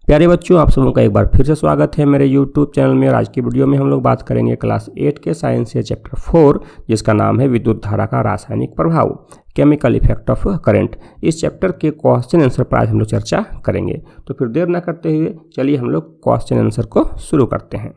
प्यारे बच्चों, आप सबों का एक बार फिर से स्वागत है मेरे YouTube चैनल में। और आज की वीडियो में हम लोग बात करेंगे क्लास 8 के साइंस से चैप्टर 4, जिसका नाम है विद्युत धारा का रासायनिक प्रभाव, केमिकल इफेक्ट ऑफ करंट। इस चैप्टर के क्वेश्चन आंसर पर आज हम लोग चर्चा करेंगे। तो फिर देर ना करते हुए चलिए हम लोग क्वेश्चन आंसर को शुरू करते हैं।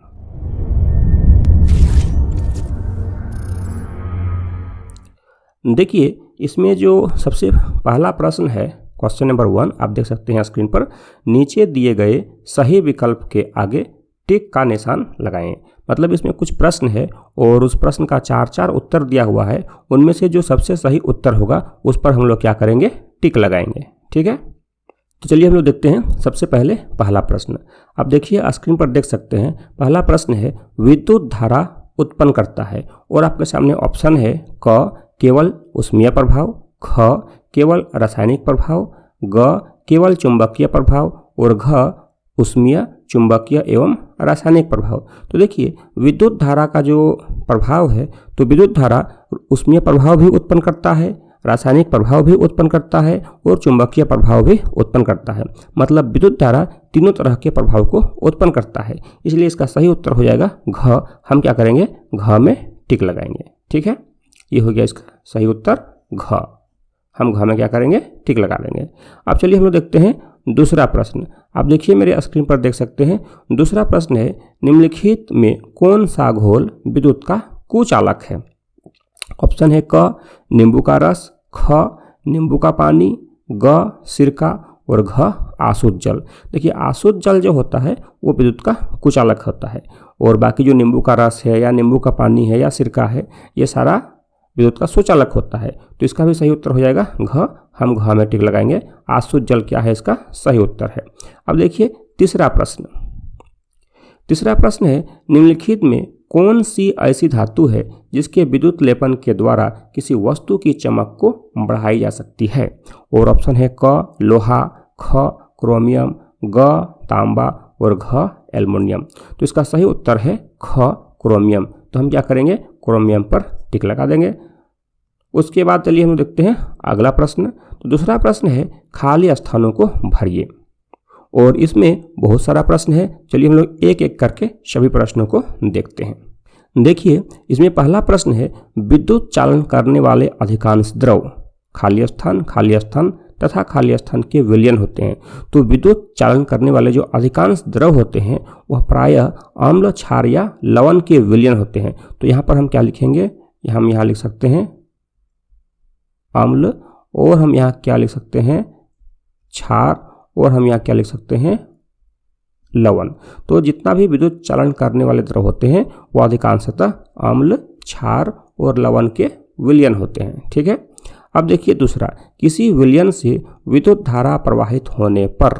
देखिए, इसमें जो सबसे पहला प्रश्न है, क्वेश्चन नंबर 1, आप देख सकते हैं स्क्रीन पर। नीचे दिए गए सही विकल्प के आगे टिक का निशान लगाएं। मतलब इसमें कुछ प्रश्न है और उस प्रश्न का 4 उत्तर दिया हुआ है। उनमें से जो सबसे सही उत्तर होगा उस पर हम लोग क्या करेंगे, टिक लगाएंगे। ठीक है, तो चलिए हम लोग देखते हैं। सबसे पहले पहला प्रश्न, आप देखिए स्क्रीन पर देख सकते हैं। पहला प्रश्न है विद्युत धारा उत्पन्न करता है, और आपके सामने ऑप्शन है क केवल ऊष्मीय प्रभाव, ख केवल रासायनिक प्रभाव, ग केवल चुंबकीय प्रभाव और घ ऊष्मीय, चुंबकीय एवं रासायनिक प्रभाव। तो देखिए, विद्युत धारा का जो प्रभाव है, तो विद्युत धारा ऊष्मीय प्रभाव भी उत्पन्न करता है, रासायनिक प्रभाव भी उत्पन्न करता है और चुंबकीय प्रभाव भी उत्पन्न करता है। मतलब विद्युत धारा तीनों तरह के प्रभाव को उत्पन्न करता है। इसलिए इसका सही उत्तर हो जाएगा घ। हम क्या करेंगे, घ में टिक लगाएंगे। ठीक है, ये हो गया इसका सही उत्तर घ। हम घ में क्या करेंगे, टिक लगा लेंगे। अब चलिए हम लोग देखते हैं दूसरा प्रश्न। आप देखिए मेरे स्क्रीन पर देख सकते हैं। दूसरा प्रश्न है निम्नलिखित में कौन सा घोल विद्युत का कुचालक है। ऑप्शन है क नींबू का रस, ख नींबू का पानी, ग सिरका और घ आसुत जल। देखिए, आसुत जल जो होता है वो विद्युत का कुचालक होता है, और बाकी जो नींबू का रस है या नींबू का पानी है या सिरका है, ये सारा विद्युत का सुचालक होता है। तो इसका भी सही उत्तर हो जाएगा घ। हम घ में टिक लगाएंगे। आसुत जल क्या है, इसका सही उत्तर है। अब देखिए तीसरा प्रश्न। तीसरा प्रश्न है निम्नलिखित में कौन सी ऐसी धातु है जिसके विद्युत लेपन के द्वारा किसी वस्तु की चमक को बढ़ाई जा सकती है। और ऑप्शन है क लोहा, ख क्रोमियम, ग तांबा और घ एल्युमिनियम। तो इसका सही उत्तर है ख क्रोमियम। तो हम क्या करेंगे, क्रोमियम पर टिक लगा देंगे। उसके बाद चलिए हम देखते हैं अगला प्रश्न। तो दूसरा प्रश्न है खाली स्थानों को भरिए, और इसमें बहुत सारा प्रश्न है। चलिए हम लोग एक एक करके सभी प्रश्नों को देखते हैं। देखिए, इसमें पहला प्रश्न है विद्युत चालन करने वाले अधिकांश द्रव खाली स्थान तथा खाली स्थान के विलयन होते हैं। तो विद्युत चालन करने वाले जो अधिकांश द्रव होते हैं वह प्रायः अम्ल, क्षार या लवण के विलयन होते हैं। तो यहाँ पर हम क्या लिखेंगे, हम यहाँ लिख सकते हैं अम्ल, और हम यहाँ क्या लिख सकते हैं क्षार, और हम यहाँ क्या लिख सकते हैं लवण। तो जितना भी विद्युत चालन करने वाले द्रव होते हैं वो अधिकांशतः अम्ल, क्षार और लवण के विलयन होते हैं। ठीक है, अब देखिए दूसरा, किसी विलयन से विद्युत धारा प्रवाहित होने पर,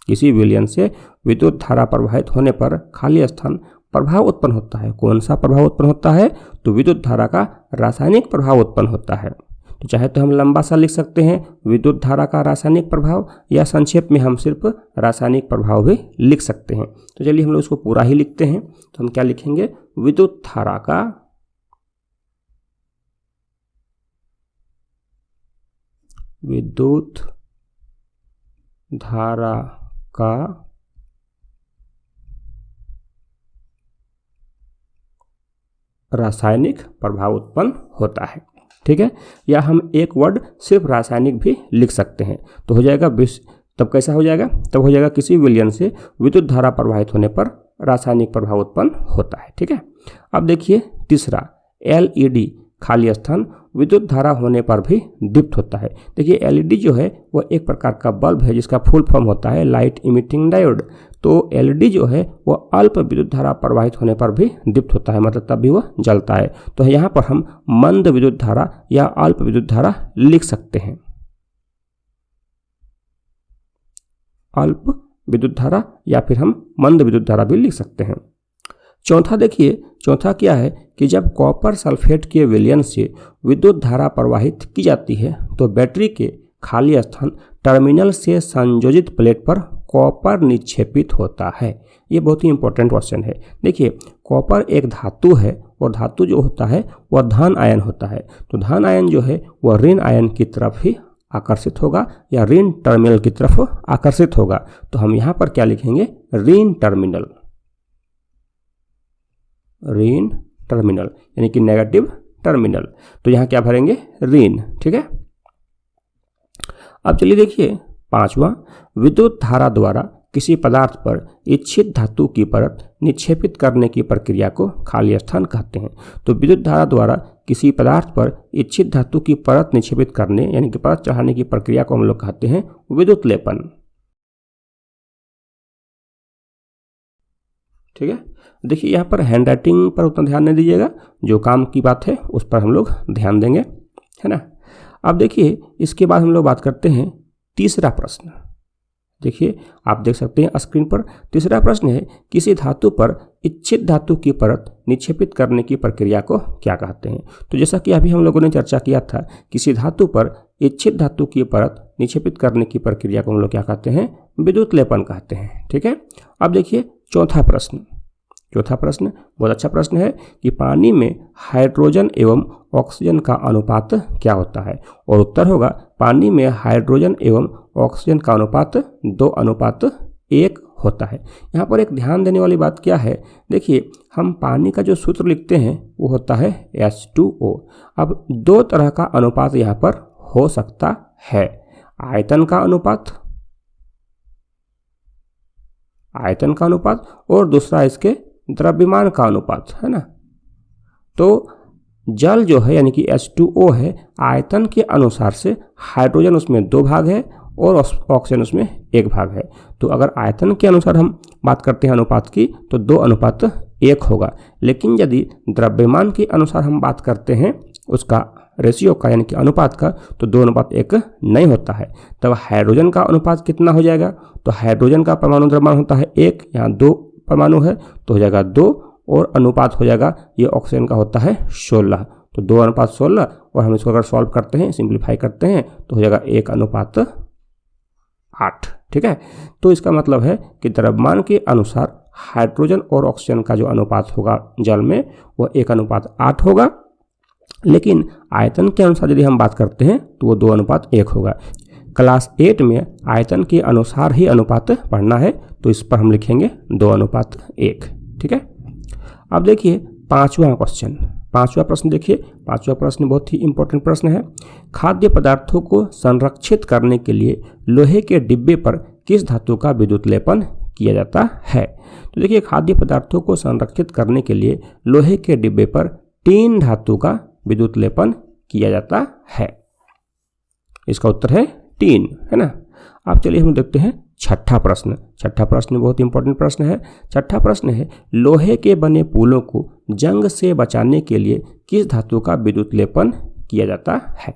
किसी विलयन से विद्युत धारा प्रवाहित होने पर खाली स्थान प्रभाव उत्पन्न होता है। कौन सा प्रभाव उत्पन्न होता है, तो विद्युत धारा का रासायनिक प्रभाव उत्पन्न होता है। तो चाहे तो हम लंबा सा लिख सकते हैं विद्युत धारा का रासायनिक प्रभाव, या संक्षेप में हम सिर्फ रासायनिक प्रभाव भी लिख सकते हैं। तो चलिए हम लोग इसको पूरा ही लिखते हैं। तो हम क्या लिखेंगे, विद्युत धारा का रासायनिक प्रभाव उत्पन्न होता है। ठीक है, या हम एक वर्ड सिर्फ रासायनिक भी लिख सकते हैं। तो हो जाएगा तब कैसा हो जाएगा, तब हो जाएगा किसी विलयन से विद्युत धारा प्रवाहित होने पर रासायनिक प्रभाव उत्पन्न होता है। ठीक है, अब देखिए तीसरा, LED खाली स्थान विद्युत धारा होने पर भी दीप्त होता है। देखिए, LED जो है वह एक प्रकार का बल्ब है जिसका फुल फॉर्म होता है लाइट इमिटिंग डायोड। तो LED जो है वह अल्प विद्युत धारा प्रवाहित होने पर भी दीप्त होता है, मतलब तब भी वह जलता है। तो यहाँ पर हम मंद विद्युत धारा या अल्प विद्युत धारा लिख सकते हैं, अल्प विद्युत धारा, या फिर हम मंद विद्युत धारा भी लिख सकते हैं। चौथा देखिए, चौथा क्या है कि जब कॉपर सल्फेट के विलयन से विद्युत धारा प्रवाहित की जाती है तो बैटरी के खाली स्थान टर्मिनल से संयोजित प्लेट पर कॉपर निक्षेपित होता है। ये बहुत ही इंपॉर्टेंट क्वेश्चन है। देखिए, कॉपर एक धातु है, और धातु जो होता है वह धन आयन होता है। तो धन आयन जो है वह ऋण आयन की तरफ ही आकर्षित होगा या ऋण टर्मिनल की तरफ आकर्षित होगा। तो हम यहाँ पर क्या लिखेंगे, ऋण टर्मिनल, ऋण टर्मिनल यानी कि नेगेटिव टर्मिनल। तो यहाँ क्या भरेंगे, ऋण। ठीक है। अब चलिए देखिए पांचवा, विद्युत धारा द्वारा किसी पदार्थ पर इच्छित धातु की परत निक्षेपित करने की प्रक्रिया को खाली स्थान कहते हैं। तो विद्युत धारा द्वारा किसी पदार्थ पर इच्छित धातु की परत निक्षेपित करने यानी कि परत चढ़ाने की प्रक्रिया को हम लोग कहते हैं विद्युत लेपन। ठीक है। देखिए यहाँ पर हैंड राइटिंग पर उतना ध्यान नहीं दीजिएगा, जो काम की बात है उस पर हम लोग ध्यान देंगे, है ना। अब देखिए इसके बाद हम लोग बात करते हैं तीसरा प्रश्न। देखिए आप देख सकते हैं स्क्रीन पर, तीसरा प्रश्न है किसी धातु पर इच्छित धातु की परत निक्षेपित करने की प्रक्रिया को क्या कहते हैं। तो जैसा कि अभी हम लोगों ने चर्चा किया था, किसी धातु पर इच्छित धातु की परत निक्षेपित करने की प्रक्रिया को हम लोग क्या कहते हैं, विद्युत लेपन कहते हैं। ठीक है। अब देखिए चौथा प्रश्न बहुत अच्छा प्रश्न है कि पानी में हाइड्रोजन एवं ऑक्सीजन का अनुपात क्या होता है। और उत्तर होगा पानी में हाइड्रोजन एवं ऑक्सीजन का अनुपात 2:1 होता है। यहाँ पर एक ध्यान देने वाली बात क्या है, देखिए हम पानी का जो सूत्र लिखते हैं वो होता है H2O। अब दो तरह का अनुपात यहाँ पर हो सकता है, आयतन का अनुपात और दूसरा इसके द्रव्यमान का अनुपात, है ना। तो जल जो है यानी कि H2O है, आयतन के अनुसार से हाइड्रोजन उसमें 2 भाग है और ऑक्सीजन उसमें 1 भाग है। तो अगर आयतन के अनुसार हम बात करते हैं अनुपात की तो 2:1 होगा। लेकिन यदि द्रव्यमान के अनुसार हम बात करते हैं उसका रेशियो का यानी कि अनुपात का, तो 2:1 नहीं होता है। तब हाइड्रोजन का अनुपात कितना हो जाएगा, तो हाइड्रोजन का परमाणु द्रव्यमान होता है 1, यहाँ 2 परमाणु है तो हो जाएगा 2 और अनुपात हो जाएगा ये ऑक्सीजन का होता है 16। तो 2:16 और हम इसको अगर सॉल्व करते हैं, सिंप्लीफाई करते हैं तो हो जाएगा 1:8। ठीक है। तो इसका मतलब है कि द्रव्यमान के अनुसार हाइड्रोजन और ऑक्सीजन का जो अनुपात होगा जल में वह 1:8 होगा। लेकिन आयतन के अनुसार यदि हम बात करते हैं तो वो 2:1 होगा। क्लास 8 में आयतन के अनुसार ही अनुपात पढ़ना है, तो इस पर हम लिखेंगे 2:1। ठीक है। अब देखिए पांचवा प्रश्न देखिए, पांचवा प्रश्न बहुत ही इंपॉर्टेंट प्रश्न है। खाद्य पदार्थों को संरक्षित करने के लिए लोहे के डिब्बे पर किस धातु का विद्युत लेपन किया जाता है। तो देखिए खाद्य पदार्थों को संरक्षित करने के लिए लोहे के डिब्बे पर टीन धातु का विद्युत लेपन किया जाता है। इसका उत्तर है टीन, है ना। अब चलिए हम देखते हैं छठा प्रश्न बहुत इंपॉर्टेंट प्रश्न है। छठा प्रश्न है लोहे के बने पुलों को जंग से बचाने के लिए किस धातु का विद्युत लेपन किया जाता है।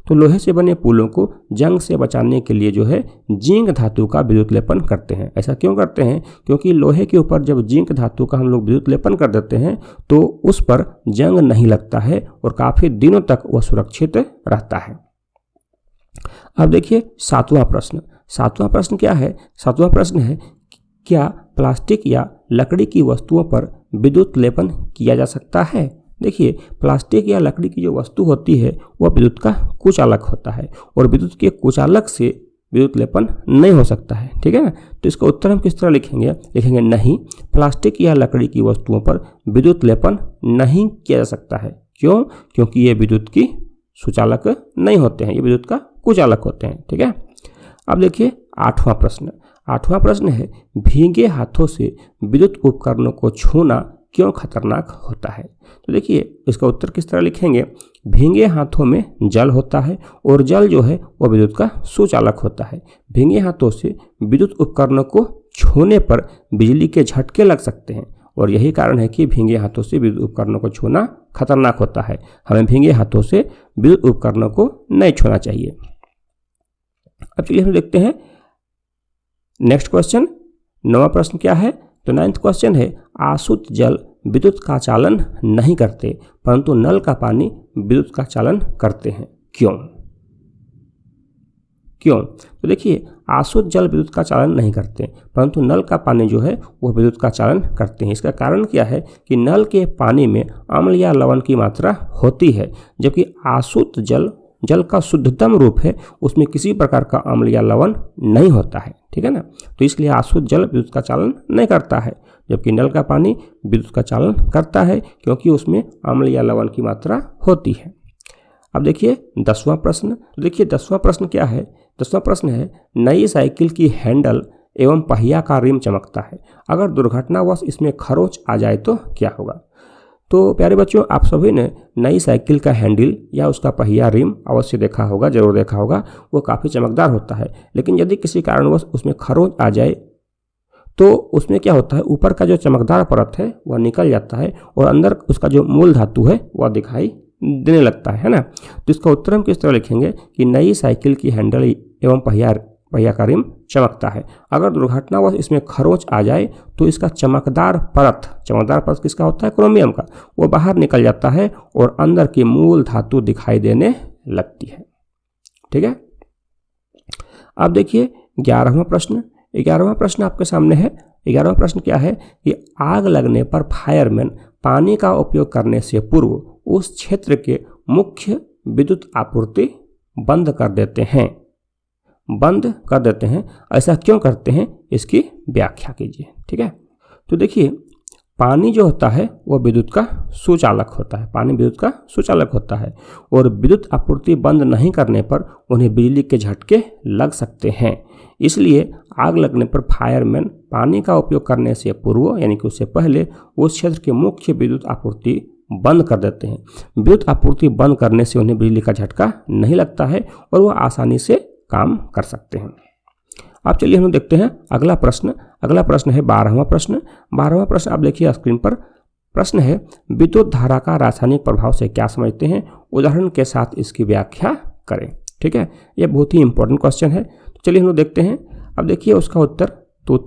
तो लोहे से बने पुलों को जंग से बचाने के लिए जो है जिंक धातु का विद्युत लेपन करते हैं। ऐसा क्यों करते हैं, क्योंकि लोहे के ऊपर जब जिंक धातु का हम लोग विद्युत लेपन कर देते हैं तो उस पर जंग नहीं लगता है और काफ़ी दिनों तक वह सुरक्षित रहता है। अब देखिए सातवां प्रश्न क्या है। सातवां प्रश्न है क्या प्लास्टिक या लकड़ी की वस्तुओं पर विद्युत लेपन किया जा सकता है। देखिए प्लास्टिक या लकड़ी की जो वस्तु होती है वह विद्युत का कुचालक होता है और विद्युत के कुचालक से विद्युत लेपन नहीं हो सकता है। ठीक है ना। तो इसका उत्तर हम किस तरह लिखेंगे नहीं, प्लास्टिक या लकड़ी की वस्तुओं पर विद्युत लेपन नहीं किया जा सकता है। क्यों, क्योंकि ये विद्युत की सुचालक नहीं होते हैं, ये विद्युत का कुचालक होते हैं। ठीक है। अब देखिए आठवां प्रश्न है भीगे हाथों से विद्युत उपकरणों को छूना क्यों खतरनाक होता है। तो देखिए इसका उत्तर किस तरह लिखेंगे, भीगे हाथों में जल होता है और जल जो है वह विद्युत का सुचालक होता है। भीगे हाथों से विद्युत उपकरणों को छूने पर बिजली के झटके लग सकते हैं और यही कारण है कि भीगे हाथों से विद्युत उपकरणों को छूना खतरनाक होता है। हमें भीगे हाथों से विद्युत उपकरणों को नहीं छूना चाहिए। अब चलिए हम देखते हैं नेक्स्ट क्वेश्चन। 9वां प्रश्न क्या है, तो 9th क्वेश्चन है आसुत जल विद्युत का चालन नहीं करते परंतु नल का पानी विद्युत का चालन करते हैं, क्यों। तो देखिए आसुत जल विद्युत का चालन नहीं करते परंतु नल का पानी जो है वह विद्युत का चालन करते हैं। इसका कारण क्या है कि नल के पानी में अम्ल या लवण की मात्रा होती है जबकि आसुत जल जल का शुद्धतम रूप है उसमें किसी प्रकार का अम्ल या लवण नहीं होता है, ठीक है ना। तो इसलिए अशुद्ध जल विद्युत का चालन नहीं करता है, जबकि नल का पानी विद्युत का चालन करता है क्योंकि उसमें अम्ल या लवण की मात्रा होती है। अब देखिए 10वां प्रश्न। तो देखिए 10वां प्रश्न क्या है। 10वां प्रश्न है, नई साइकिल की हैंडल एवं पहिया का रिम चमकता है, अगर दुर्घटनावश इसमें खरोंच आ जाए तो क्या होगा। तो प्यारे बच्चों, आप सभी ने नई साइकिल का हैंडल या उसका पहिया रिम अवश्य देखा होगा, जरूर देखा होगा। वो काफ़ी चमकदार होता है, लेकिन यदि किसी कारणवश उसमें खरोंच आ जाए तो उसमें क्या होता है, ऊपर का जो चमकदार परत है वह निकल जाता है और अंदर उसका जो मूल धातु है वह दिखाई देने लगता है ना। तो इसका उत्तर हम किस तरह लिखेंगे कि नई साइकिल की हैंडल एवं पहिया का रिम चमकता है, अगर दुर्घटनावश इसमें खरोंच आ जाए तो इसका चमकदार परत किसका होता है, क्रोमियम का, वो बाहर निकल जाता है और अंदर की मूल धातु दिखाई देने लगती है, ठीक है। अब देखिए 11वां प्रश्न। 11वां प्रश्न आपके सामने है। 11वां प्रश्न क्या है कि आग लगने पर फायरमैन पानी का उपयोग करने से पूर्व उस क्षेत्र के मुख्य विद्युत आपूर्ति बंद कर देते हैं। ऐसा क्यों करते हैं, इसकी व्याख्या कीजिए, ठीक है। तो देखिए पानी जो होता है वो विद्युत का सुचालक होता है, और विद्युत आपूर्ति बंद नहीं करने पर उन्हें बिजली के झटके लग सकते हैं। इसलिए आग लगने पर फायरमैन पानी का उपयोग करने से पूर्व यानी कि उससे पहले उस क्षेत्र की मुख्य विद्युत आपूर्ति बंद कर देते हैं। विद्युत आपूर्ति बंद करने से उन्हें बिजली का झटका नहीं लगता है और वह आसानी से काम कर सकते हैं। अब चलिए हम देखते हैं अगला प्रश्न। अगला प्रश्न है 12वां प्रश्न। 12वां प्रश्न आप देखिए स्क्रीन पर। प्रश्न है, विद्युत धारा का रासायनिक प्रभाव से क्या समझते हैं, उदाहरण के साथ इसकी व्याख्या करें, ठीक है। यह बहुत ही इंपॉर्टेंट क्वेश्चन है। तो चलिए हम लोग देखते हैं। अब देखिए उसका उत्तर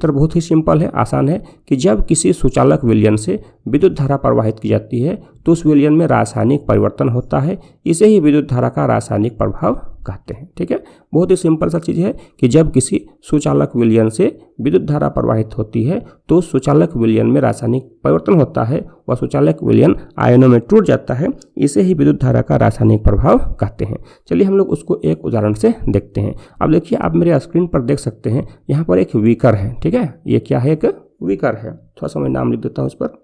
बहुत ही सिंपल है, आसान है कि जब किसी सुचालक विलयन से विद्युत धारा प्रवाहित की जाती है तो उस विलयन में रासायनिक परिवर्तन होता है, इसे ही विद्युत धारा का रासायनिक प्रभाव कहते हैं, ठीक है। बहुत ही सिंपल सा चीज़ है कि जब किसी सुचालक विलयन से विद्युत धारा प्रवाहित होती है तो उस सुचालक विलयन में रासायनिक परिवर्तन होता है, वह सुचालक विलयन आयनों में टूट जाता है, इसे ही विद्युत धारा का रासायनिक प्रभाव कहते हैं। चलिए हम लोग उसको एक उदाहरण से देखते हैं। अब देखिए आप मेरे स्क्रीन पर देख सकते हैं, यहाँ पर एक बीकर है, ठीक है। ये क्या है, एक बीकर है। थोड़ा सा मैं नाम लिख देता हूँ इस पर।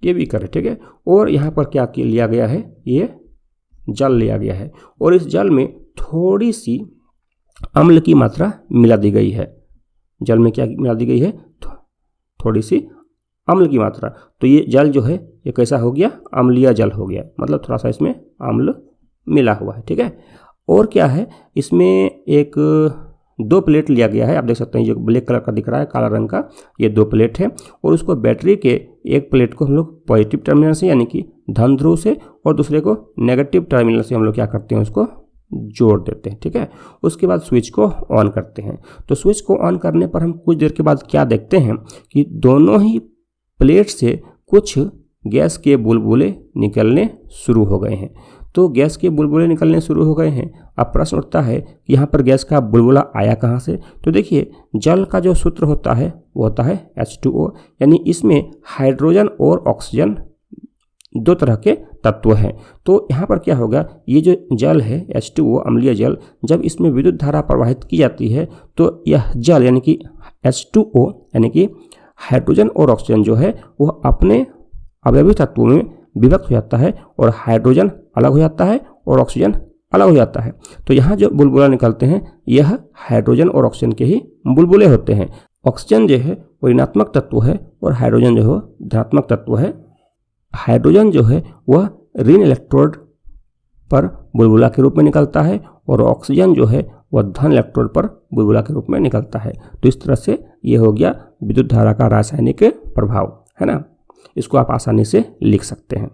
ये बीकर है, ठीक है। और यहाँ पर क्या लिया गया है, ये जल लिया गया है और इस जल में थोड़ी सी अम्ल की मात्रा मिला दी गई है। जल में क्या मिला दी गई है, थोड़ी सी अम्ल की मात्रा। तो ये जल जो है ये कैसा हो गया, अम्लीय जल हो गया, मतलब थोड़ा सा इसमें अम्ल मिला हुआ है, ठीक है। और क्या है, इसमें एक 2 प्लेट लिया गया है। आप देख सकते हैं जो ब्लैक कलर का दिख रहा है, काला रंग का, ये 2 प्लेट है। और उसको बैटरी के एक प्लेट को हम लोग पॉजिटिव टर्मिनल से यानी कि धन ध्रुव से और दूसरे को नेगेटिव टर्मिनल से हम लोग क्या करते हैं, उसको जोड़ देते हैं, ठीक है। उसके बाद स्विच को ऑन करते हैं। तो स्विच को ऑन करने पर हम कुछ देर के बाद क्या देखते हैं कि दोनों ही प्लेट से कुछ गैस के बुलबुले निकलने शुरू हो गए हैं। तो गैस के बुलबुले निकलने शुरू हो गए हैं। अब प्रश्न उठता है कि यहाँ पर गैस का बुलबुला आया कहाँ से। तो देखिए जल का जो सूत्र होता है वो होता है H2O, यानी इसमें हाइड्रोजन और ऑक्सीजन 2 तरह के तत्व हैं। तो यहाँ पर क्या होगा, ये जो जल है H2O अम्लीय जल, जब इसमें विद्युत धारा प्रवाहित की जाती है तो यह जल यानी कि H2O यानी कि हाइड्रोजन और ऑक्सीजन जो है वह अपने अवयवी तत्वों में विभक्त हो जाता है और हाइड्रोजन अलग हो जाता है और ऑक्सीजन अलग हो जाता है। तो यहाँ जो बुलबुला निकलते हैं यह हाइड्रोजन और ऑक्सीजन के ही बुलबुले होते हैं। ऑक्सीजन जो है वो ऋणात्मक तत्व है और हाइड्रोजन जो है धनात्मक तत्व है। हाइड्रोजन जो है वह ऋण इलेक्ट्रोड पर बुलबुला के रूप में निकलता है और ऑक्सीजन जो है वह धन इलेक्ट्रोड पर बुलबुला के रूप में निकलता है। तो इस तरह से ये हो गया विद्युत धारा का रासायनिक प्रभाव, है ना। इसको आप आसानी से लिख सकते हैं।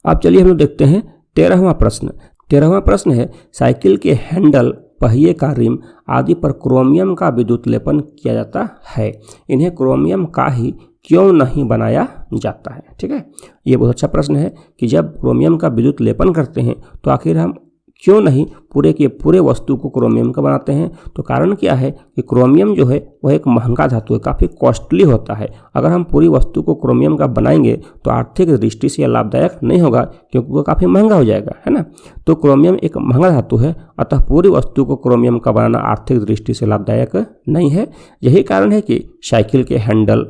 अब चलिए हम लोग देखते हैं 13वां प्रश्न। 13वां प्रश्न है, साइकिल के हैंडल, पहिए का रिम आदि पर क्रोमियम का विद्युत लेपन किया जाता है, इन्हें क्रोमियम का ही क्यों नहीं बनाया जाता है, ठीक है। ये बहुत अच्छा प्रश्न है कि जब क्रोमियम का विद्युत लेपन करते हैं तो आखिर हम क्यों नहीं पूरे के पूरे वस्तु को क्रोमियम का बनाते हैं? तो कारण क्या है कि क्रोमियम जो है वह एक महंगा धातु है, काफ़ी कॉस्टली होता है। अगर हम पूरी वस्तु को क्रोमियम का बनाएंगे तो आर्थिक दृष्टि से लाभदायक नहीं होगा, क्योंकि वो काफ़ी महंगा हो जाएगा, है ना। तो क्रोमियम एक महंगा धातु है, अतः पूरी वस्तु को क्रोमियम का बनाना आर्थिक दृष्टि से लाभदायक नहीं है। यही कारण है कि साइकिल के हैंडल,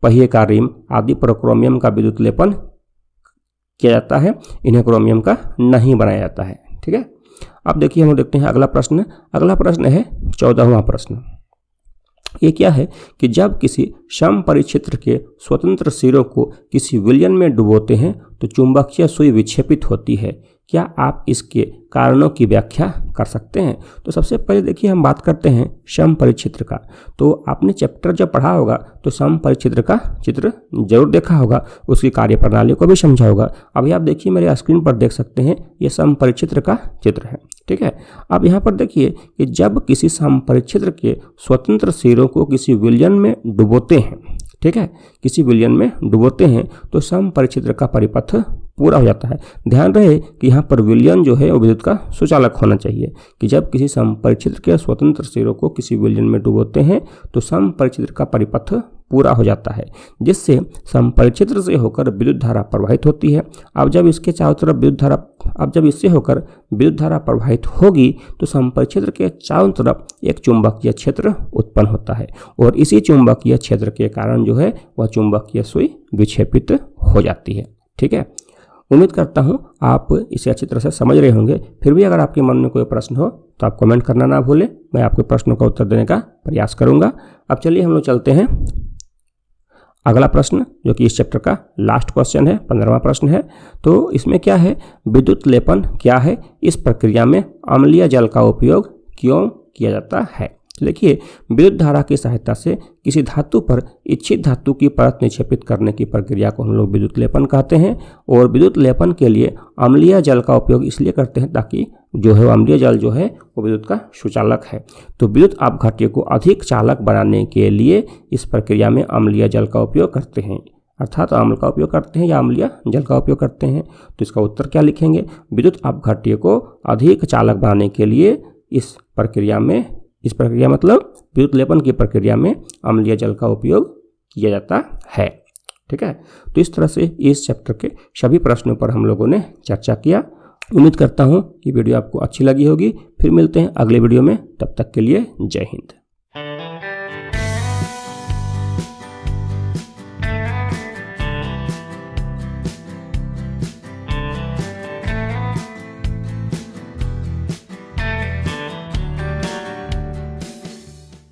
पहिए का रिम आदि पर क्रोमियम का विद्युत लेपन किया जाता है, इन्हें क्रोमियम का नहीं बनाया जाता है। ठीक है, अब देखिए हम लोग देखते हैं अगला प्रश्न। अगला प्रश्न है 14वां प्रश्न। ये क्या है कि जब किसी समपरिक्षेत्र के स्वतंत्र सिरों को किसी विलयन में डुबोते हैं तो चुंबकीय सुई विक्षेपित होती है। क्या आप इसके कारणों की व्याख्या कर सकते हैं? तो सबसे पहले देखिए हम बात करते हैं समपरिक्षेत्र का। तो आपने चैप्टर जब पढ़ा होगा तो समपरिक्षेत्र का चित्र जरूर देखा होगा, उसकी कार्यप्रणाली को भी समझा होगा। अभी आप देखिए मेरे स्क्रीन पर देख सकते हैं, ये समपरिक्षेत्र का चित्र है। ठीक है, अब यहाँ पर देखिए कि जब किसी समपरिक्षेत्र के स्वतंत्र सिरों को किसी विलयन में डुबोते हैं, ठीक है, किसी विलयन में डुबोते हैं तो समपरिक्षेत्र का परिपथ पूरा हो जाता है। ध्यान रहे कि यहाँ पर विलयन जो है वो विद्युत का सुचालक होना चाहिए, कि जब किसी समपरिक्षेत्र के स्वतंत्र सिरों को किसी विलयन में डुबोते हैं तो समपरिक्षेत्र का परिपथ पूरा हो जाता है, जिससे समपरिक्षेत्र से होकर विद्युत धारा प्रवाहित होती है। अब जब इसके चारों तरफ जब इससे होकर विद्युत धारा प्रवाहित होगी तो समपरिक्षेत्र के चारों तरफ एक चुंबकीय क्षेत्र उत्पन्न होता है, और इसी चुंबकीय क्षेत्र के कारण जो है वह चुंबकीय सुई विक्षेपित हो जाती है। ठीक है, उम्मीद करता हूँ आप इसे अच्छी तरह से समझ रहे होंगे। फिर भी अगर आपके मन में कोई प्रश्न हो तो आप कमेंट करना ना भूलें, मैं आपके प्रश्नों का उत्तर देने का प्रयास करूँगा। अब चलिए हम लोग चलते हैं अगला प्रश्न, जो कि इस चैप्टर का लास्ट क्वेश्चन है, 15वां प्रश्न है। तो इसमें क्या है, विद्युत लेपन क्या है, इस प्रक्रिया में अम्लीय जल का उपयोग क्यों किया जाता है? देखिए, विद्युत धारा की सहायता से किसी धातु पर इच्छित धातु की परत निक्षेपित करने की प्रक्रिया को हम लोग विद्युत लेपन कहते हैं। और विद्युत लेपन के लिए अम्लीय जल का उपयोग इसलिए करते हैं ताकि जो है अम्लीय जल जो है वो विद्युत का सुचालक है। तो विद्युत अपघट्य को अधिक चालक बनाने के लिए इस प्रक्रिया में अम्लीय जल का उपयोग करते हैं, अर्थात अम्ल का उपयोग करते हैं या अम्लीय जल का उपयोग करते हैं। तो इसका उत्तर क्या लिखेंगे, विद्युत अपघट्य को अधिक चालक बनाने के लिए इस प्रक्रिया मतलब विद्युत लेपन की प्रक्रिया में अम्लीय जल का उपयोग किया जाता है। ठीक है, तो इस तरह से इस चैप्टर के सभी प्रश्नों पर हम लोगों ने चर्चा किया। उम्मीद करता हूँ कि वीडियो आपको अच्छी लगी होगी। फिर मिलते हैं अगले वीडियो में, तब तक के लिए जय हिंद।